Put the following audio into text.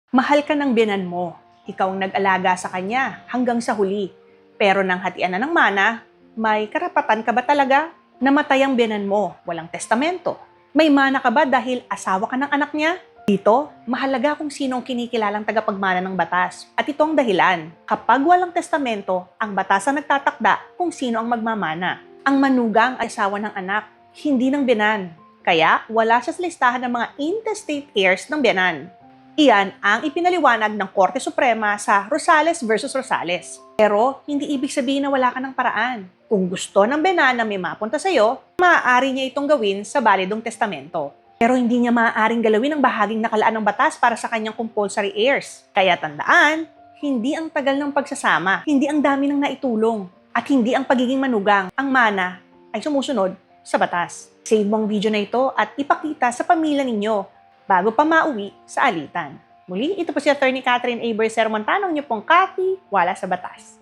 Mahal ka ng biyenan mo. Ikaw ang nag-alaga sa kanya hanggang sa huli. Pero nang hatian na ng mana, may karapatan ka ba talaga? Namatay ang biyenan mo, walang testamento. May mana ka ba dahil asawa ka ng anak niya? Dito, mahalaga kung sino ang kinikilalang tagapagmana ng batas. At ito ang dahilan. Kapag walang testamento, ang batas ang nagtatakda kung sino ang magmamana. Ang manugang ay asawa ng anak, hindi ng biyenan. Kaya wala siya sa listahan ng mga intestate heirs ng biyenan. Iyan ang ipinaliwanag ng Korte Suprema sa Rosales versus Rosales. Pero hindi ibig sabihin na wala ka ng paraan. Kung gusto ng biyenan na may mapunta sa'yo, maaari niya itong gawin sa balidong testamento. Pero hindi niya maaaring galawin ang bahaging nakalaan ng batas para sa kanyang compulsory heirs. Kaya tandaan, hindi ang tagal ng pagsasama, hindi ang dami ng naitulong, at hindi ang pagiging manugang. Ang mana ay sumusunod sa batas. Save mo ang video na ito at ipakita sa pamilya ninyo bago pa mauwi sa alitan. Muli, ito po si Attorney Catherine A. Bercero Montano, niyo pong Kati, wala sa batas.